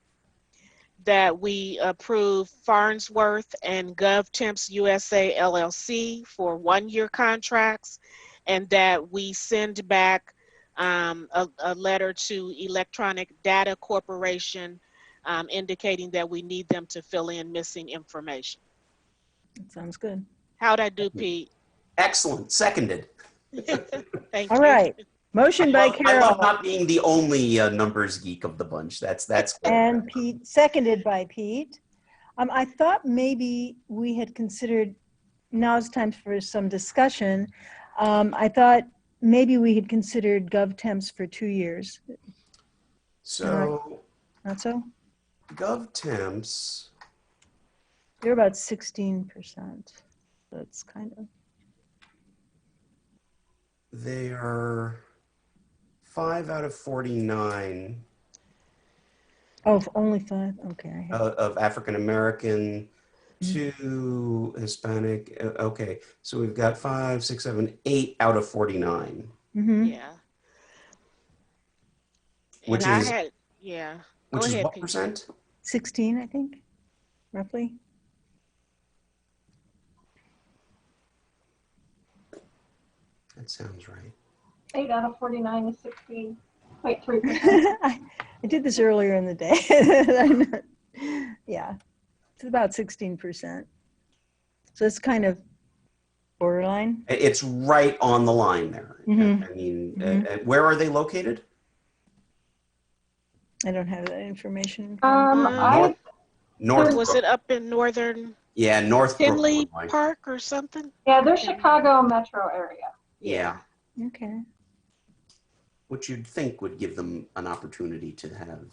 that we approve Farnsworth and GovTemps USA LLC for 1-year contracts, and that we send back a letter to Electronic Data Corporation indicating that we need them to fill in missing information. That sounds good. How'd I do, Pete? Excellent. Seconded. Thank All you. right. Motion by I love Carol not being the only numbers geek of the bunch. That's good. and Pete, seconded by Pete. I thought maybe we had considered, now's time for some discussion. I thought maybe we had considered GovTemps for 2 years. So Not so? GovTemps, They're about 16%. So it's kind of, they are 5 out of 49 oh, only 5? Okay. I have, of African American, 2 Hispanic. Okay, so we've got 5, 6, 7, 8 out of 49, mhm. Yeah. which And is I had, yeah. Go which is ahead, what Pete. percent? 16, I think, roughly. That sounds right. 8 out of 49 is 16.3%. I did this earlier in the day. Yeah, it's about 16%. So it's kind of borderline. It's right on the line there. Mhm. I mean, Mhm. where are they located? I don't have that information. North. Was it up in northern Yeah, North Tinley Brooklyn. Park or something? Yeah, they're Chicago metro area. Yeah, Okay. which you'd think would give them an opportunity to have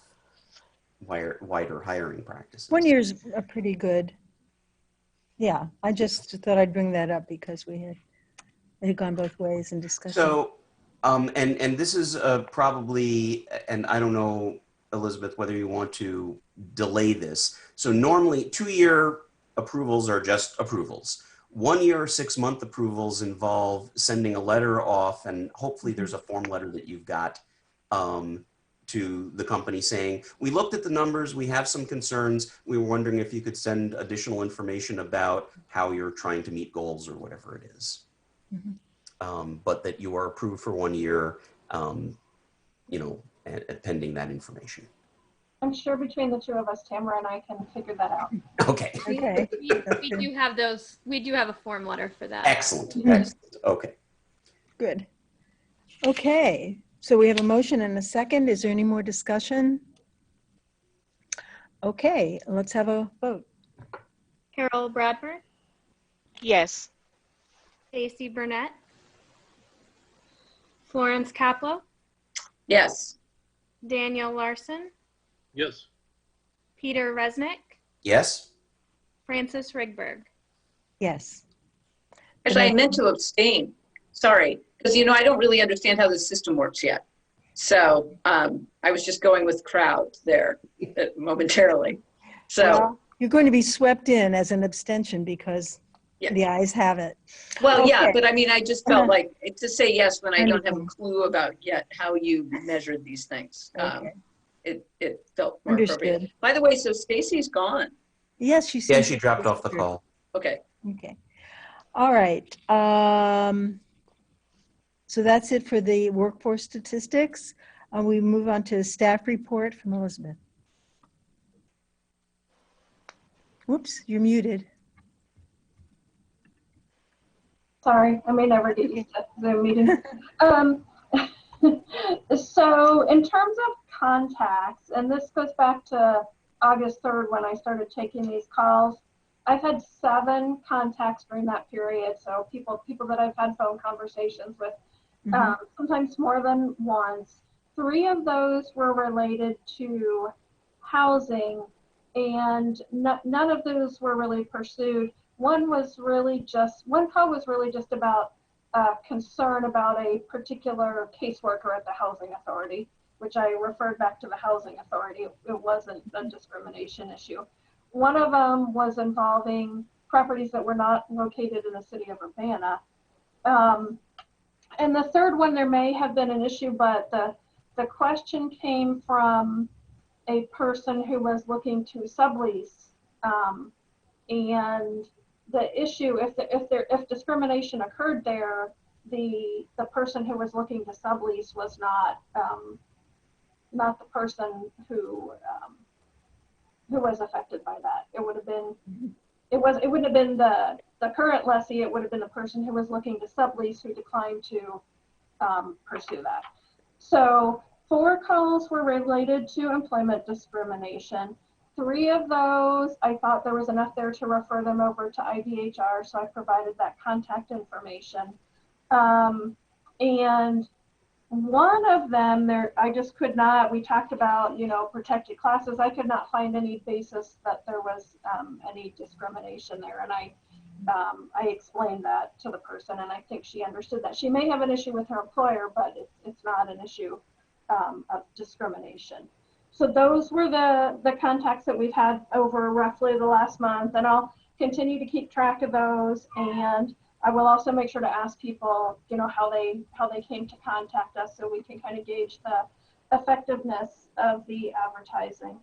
wider hiring practices. 1 year's a pretty good. Yeah, I just thought I'd bring that up because it had gone both ways in discussion. So, and this is probably, and I don't know, Elizabeth, whether you want to delay this. So normally 2-year approvals are just approvals. 1 year or 6-month approvals involve sending a letter off, and hopefully there's a form letter that you've got to the company saying, we looked at the numbers, we have some concerns, we were wondering if you could send additional information about how you're trying to meet goals or whatever it is. But that you are approved for 1 year, pending that information. I'm sure between the two of us, Tamara and I can figure that out. Okay, Okay. We do have those. We do have a form letter for that. excellent, Mhm. excellent. Okay. Good. Okay, so we have a motion and a second. Is there any more discussion? Okay, let's have a vote. Carol Bradford, Yes. Stacy Burnett, Florence Kaplow, Yes. Daniel Larson, Yes. Peter Resnick, Yes? Francis Rigberg. Yes. Actually, I meant to abstain. Sorry, because I don't really understand how this system works yet. So I was just going with crowd there momentarily. So, Well, you're going to be swept in as an abstention because Yeah. the ayes have it. well, yeah, okay. but I mean, I just felt like to say yes when I I don't have a understand. clue about yet how you measured these things. Okay. It felt more appropriate. Understood. By the way, so Stacy's gone. Yes, she Yeah, seems she to dropped be off the registered. call. Okay. Okay. All right. So that's it for the workforce statistics. We move on to staff report from Elizabeth. Whoops, you're muted. Sorry, I may never get used to Zoom meetings. So in terms of contacts, and this goes back to August 3rd when I started taking these calls, I've had 7 contacts during that period. So people that I've had phone conversations with, sometimes more than once. 3 of those were related to housing, and none of those were really pursued. One call was really just about concern about a particular caseworker at the housing authority, which I referred back to the housing authority. It wasn't a discrimination issue. One of them was involving properties that were not located in the city of Urbana. And the third one, there may have been an issue, but the question came from a person who was looking to sublease, and the issue, if discrimination occurred there, the person who was looking to sublease was not the person who was affected by that. It would have been it wouldn't have been the current lessee. It would have been the person who was looking to sublease who declined to pursue that. So 4 calls were related to employment discrimination. 3 of those, I thought there was enough there to refer them over to IDHR, so I provided that contact information. And one of them, I just could not, we talked about, protected classes. I could not find any basis that there was any discrimination there. And I explained that to the person, and I think she understood that. She may have an issue with her employer, but it's not an issue of discrimination. So those were the contacts that we've had over roughly the last month, and I'll continue to keep track of those. And I will also make sure to ask people, how they came to contact us, so we can kind of gauge the effectiveness of the advertising.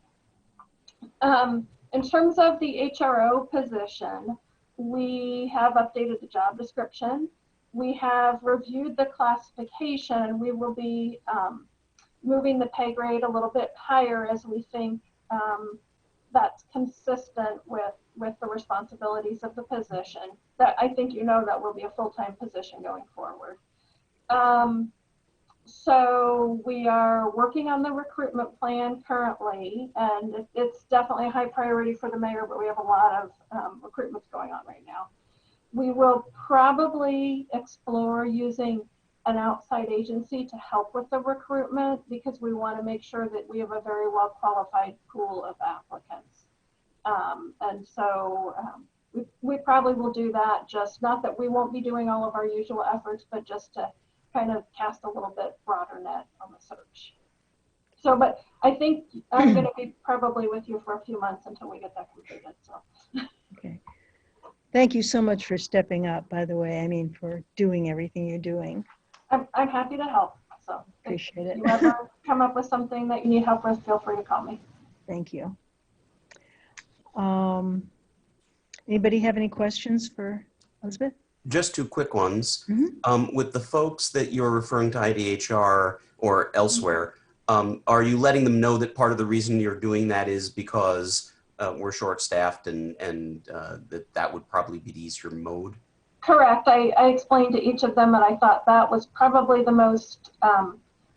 In terms of the HRO position, we have updated the job description. We have reviewed the classification. We will be moving the pay grade a little bit higher, as we think that's consistent with the responsibilities of the position. That I think that will be a full-time position going forward. So we are working on the recruitment plan currently, and it's definitely a high priority for the mayor, but we have a lot of recruitments going on right now. We will probably explore using an outside agency to help with the recruitment, because we want to make sure that we have a very well qualified pool of applicants. And so we probably will do that, just not that we won't be doing all of our usual efforts, but just to kind of cast a little bit broader net on the search. So, but I think I'm going to be probably with you for a few months until we get that completed. So. Okay. Thank you so much for stepping up, by the way. I mean, for doing everything you're doing. I'm happy to help. So Appreciate it. if you ever come up with something that you need help with, feel free to call me. Thank you. Anybody have any questions for Elizabeth? Just 2 quick ones. Mhm. With the folks that you're referring to IDHR or elsewhere, Are you letting them know that part of the reason you're doing that is because we're short-staffed and that would probably be the easier mode? Correct. I explained to each of them that I thought that was probably the most,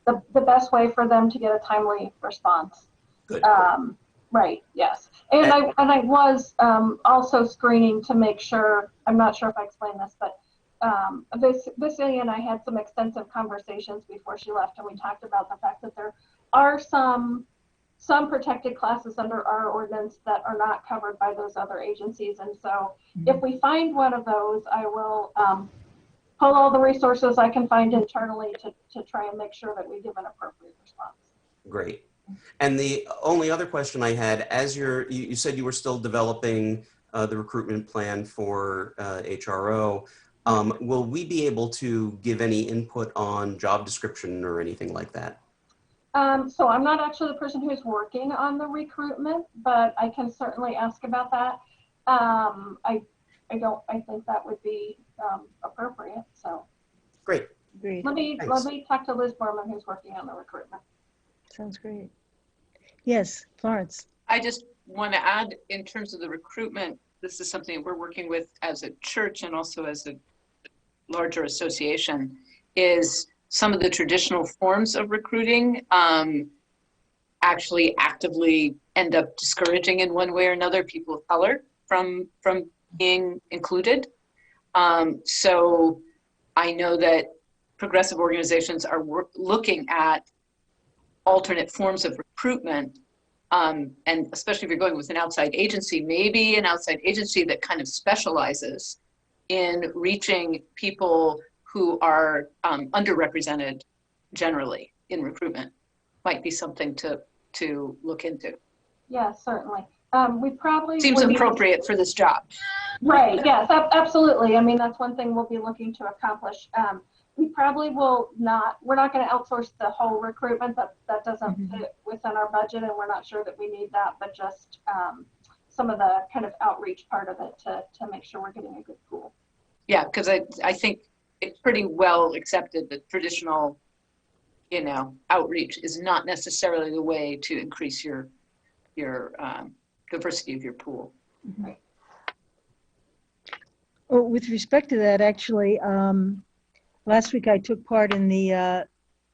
the best way for them to get a timely response. Good. Right, yes. And I was also screening to make sure, I'm not sure if I explained this, but Vasily and I had some extensive conversations before she left, and we talked about the fact that there are some protected classes under our ordinance that are not covered by those other agencies. And so if we find one of those, I will pull all the resources I can find internally to try and make sure that we give an appropriate response. Great. And the only other question I had, as you said you were still developing the recruitment plan for HRO, will we be able to give any input on job description or anything like that? So I'm not actually the person who's working on the recruitment, but I can certainly ask about that. I think that would be appropriate. So great. Let me talk to Liz Borman, who's working on the recruitment. Sounds great. Yes, Florence. I just want to add, in terms of the recruitment, this is something we're working with as a church and also as a larger association, is some of the traditional forms of recruiting actually actively end up discouraging in one way or another people of color from being included. So I know that progressive organizations are looking at alternate forms of recruitment, and especially if you're going with an outside agency, maybe an outside agency that kind of specializes in reaching people who are underrepresented generally in recruitment might be something to look into. Yeah, certainly. We probably seems appropriate for this job. Right. Yes, absolutely. I mean, that's one thing we'll be looking to accomplish. We probably will not, we're not going to outsource the whole recruitment. That doesn't fit within our budget, and we're not sure that we need that, but just some of the kind of outreach part of it to make sure we're getting a good pool. Yeah, because I think it's pretty well accepted that traditional, outreach is not necessarily the way to increase your diversity of your pool. Right. Well, with respect to that, actually, last week I took part in the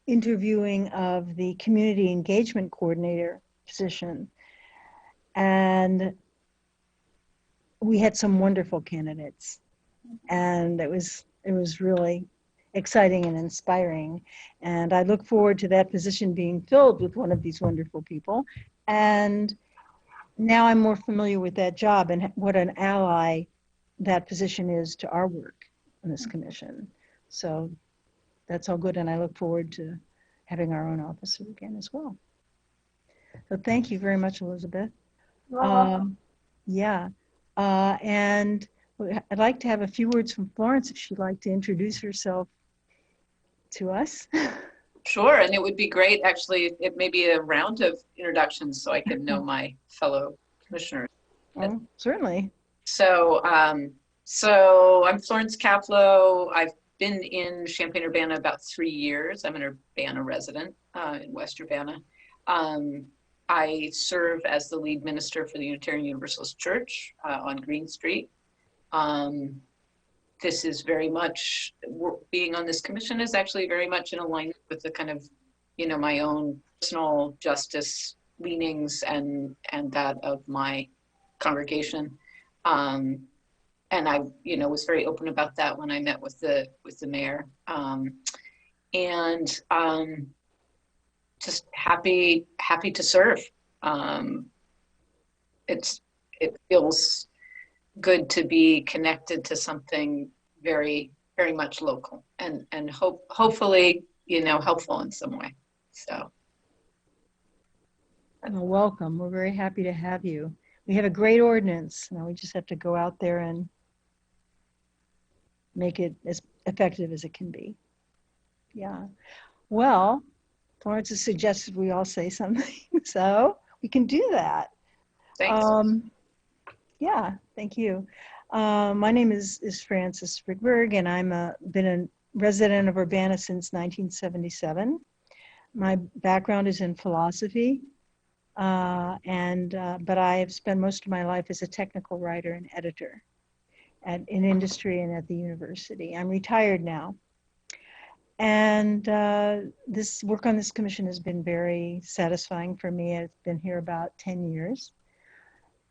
interviewing of the community engagement coordinator position, and we had some wonderful candidates, and it was really exciting and inspiring, and I look forward to that position being filled with one of these wonderful people. And now I'm more familiar with that job and what an ally that position is to our work in this commission. So that's all good, and I look forward to having our own officer again as well. So thank you very much, Elizabeth. You're welcome. And I'd like to have a few words from Florence if she'd like to introduce herself to us. Sure, and it would be great, actually, it may be a round of introductions so I can know my fellow commissioners. Oh, certainly. So I'm Florence Kaplow. I've been in Champaign-Urbana about 3 years. I'm an Urbana resident in West Urbana. I serve as the lead minister for the Unitarian Universalist Church on Green Street. This is very much, being on this commission is actually very much in alignment with the kind of, my own personal justice leanings and that of my congregation. And I, was very open about that when I met with the mayor. Just happy to serve. It feels good to be connected to something very, very much local and hopefully, helpful in some way. So. Well, welcome. We're very happy to have you. We have a great ordinance. Now we just have to go out there and make it as effective as it can be. Yeah. Well, Florence has suggested we all say something, so we can do that. Thanks. Yeah, thank you. My name is Frances Friedberg, and I'm been a resident of Urbana since 1977. My background is in philosophy, but I have spent most of my life as a technical writer and editor in industry and at the university. I'm retired now. And this work on this commission has been very satisfying for me. I've been here about 10 years.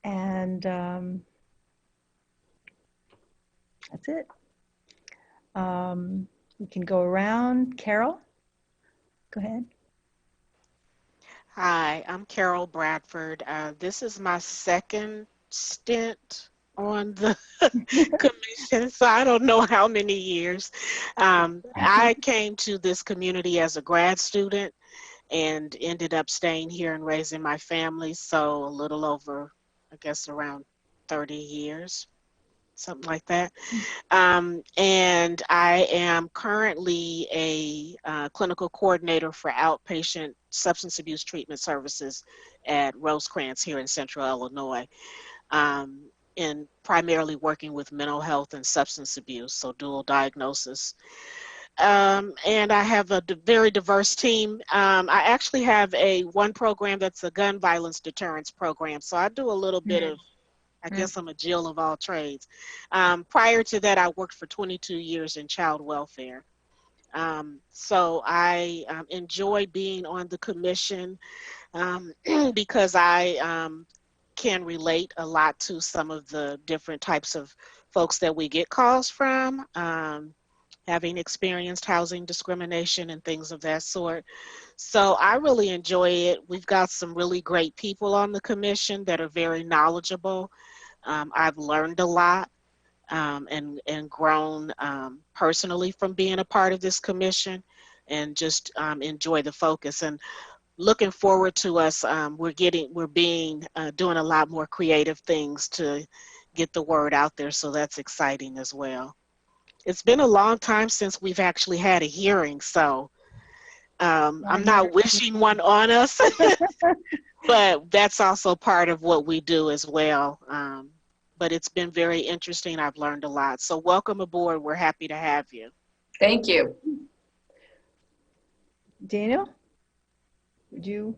And that's it. We can go around. Carol, go ahead. Hi, I'm Carol Bradford. This is my second stint on the commission, so I don't know how many years. I came to this community as a grad student and ended up staying here and raising my family, so a little over, I guess, around 30 years, something like that. And I am currently a clinical coordinator for outpatient substance abuse treatment services at Rosecrans here in Central Illinois. And primarily working with mental health and substance abuse, so dual diagnosis. And I have a very diverse team. I actually have one program that's a gun violence deterrence program, so I do a little bit of, I guess I'm a Jill of all trades. Prior to that, I worked for 22 years in child welfare. So I enjoy being on the commission because I can relate a lot to some of the different types of folks that we get calls from, having experienced housing discrimination and things of that sort. So I really enjoy it. We've got some really great people on the commission that are very knowledgeable. I've learned a lot and grown personally from being a part of this commission, and just enjoy the focus. And looking forward to us, doing a lot more creative things to get the word out there. So that's exciting as well. It's been a long time since we've actually had a hearing, so I'm not wishing one on us, but that's also part of what we do as well. But it's been very interesting. I've learned a lot. So welcome aboard. We're happy to have you. Thank you. Daniel, would you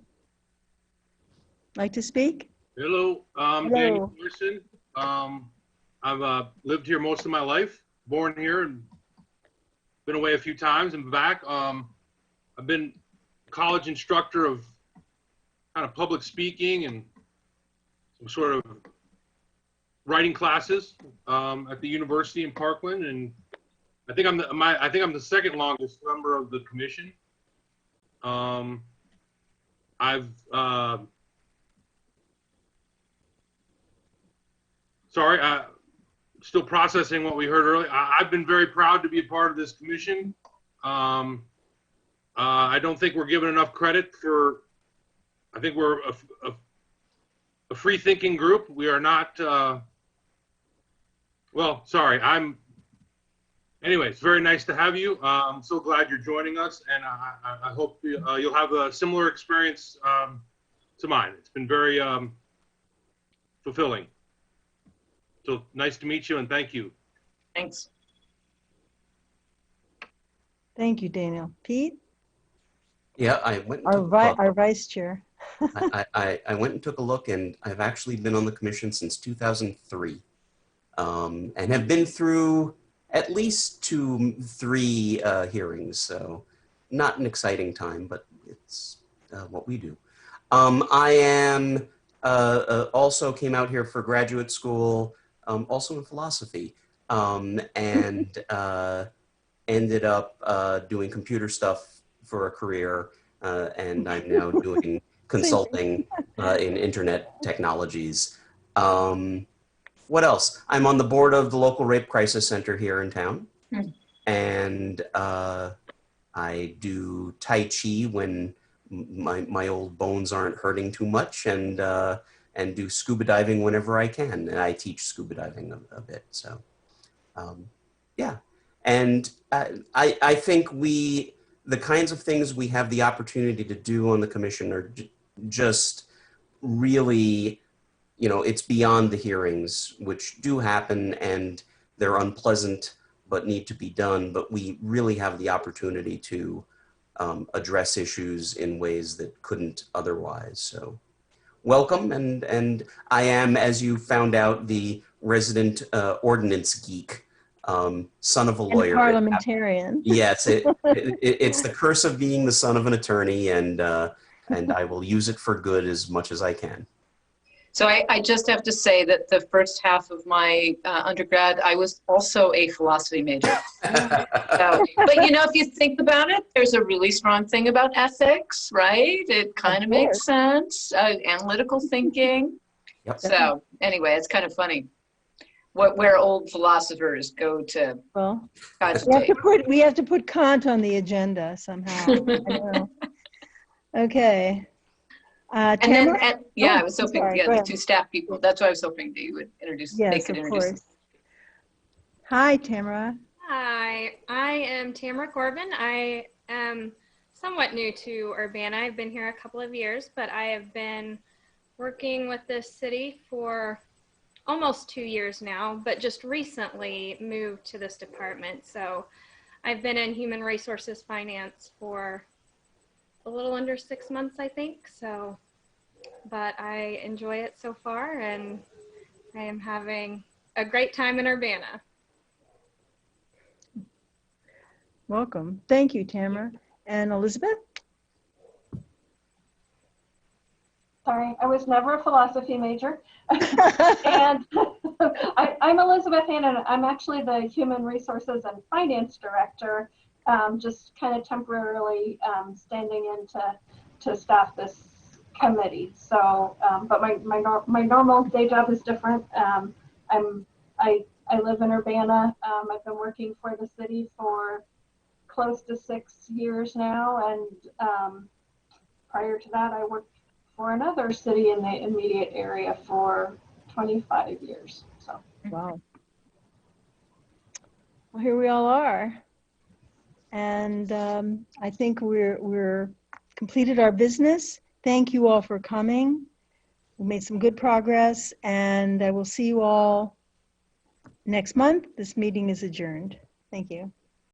like to speak? Hello, Daniel Pearson. I've lived here most of my life, born here and been away a few times and back. I've been a college instructor of kind of public speaking and some sort of writing classes at the university in Parkland, and I think I'm the second longest member of the commission. Still processing what we heard earlier. I've been very proud to be a part of this commission. I don't think we're given enough credit for, I think we're a free thinking group. We are not, anyway, it's very nice to have you. I'm so glad you're joining us, and I hope you'll have a similar experience to mine. It's been very fulfilling. So nice to meet you, and thank you. Thanks. Thank you, Daniel. Pete? Yeah, I went and Our vice chair. I went and took a look, and I've actually been on the commission since 2003, and have been through at least 3 hearings. So not an exciting time, but it's what we do. I am also came out here for graduate school, also in philosophy, and ended up doing computer stuff for a career, and I'm now doing consulting in internet technologies. What else? I'm on the board of the local rape crisis center here in town, and I do Tai Chi when my old bones aren't hurting too much, and do scuba diving whenever I can, and I teach scuba diving a bit. So, yeah, and I think the kinds of things we have the opportunity to do on the commission are just really, it's beyond the hearings, which do happen and they're unpleasant but need to be done. But we really have the opportunity to address issues in ways that couldn't otherwise. So welcome. And I am, as you found out, the resident ordinance geek, son of a And lawyer. parliamentarian. Yes, it's the curse of being the son of an attorney, and I will use it for good as much as I can. So I just have to say that the first half of my undergrad, I was also a philosophy major. So, but you know, if you think about it, there's a really strong thing about ethics, right? It kind of makes sense. Analytical thinking. Yep. So anyway, it's kind of funny where old philosophers go to Well, cogitate. we have to put Kant on the agenda somehow. I know. Okay. And Tamara? then, yeah, I was I'm hoping, sorry, yeah, go the ahead. two staff people. That's what I was hoping that you would introduce. They Yes, could of introduce. course. Hi, Tamara. Hi, I am Tamara Corbin. I am somewhat new to Urbana. I've been here a couple of years, but I have been working with this city for almost 2 years now, but just recently moved to this department. So I've been in human resources finance for a little under 6 months, I think. So, but I enjoy it so far, and I am having a great time in Urbana. Welcome. Thank you, Tamara. And Elizabeth? Sorry, I was never a philosophy major. And I'm Elizabeth Hannon. I'm actually the Human Resources and Finance Director, just kind of temporarily standing in to staff this committee. So, but my normal day job is different. I live in Urbana. I've been working for the city for close to 6 years now, and prior to that, I worked for another city in the immediate area for 25 years. So, Wow. Well, here we all are. And I think we're completed our business. Thank you all for coming. We made some good progress, and I will see you all next month. This meeting is adjourned. Thank you.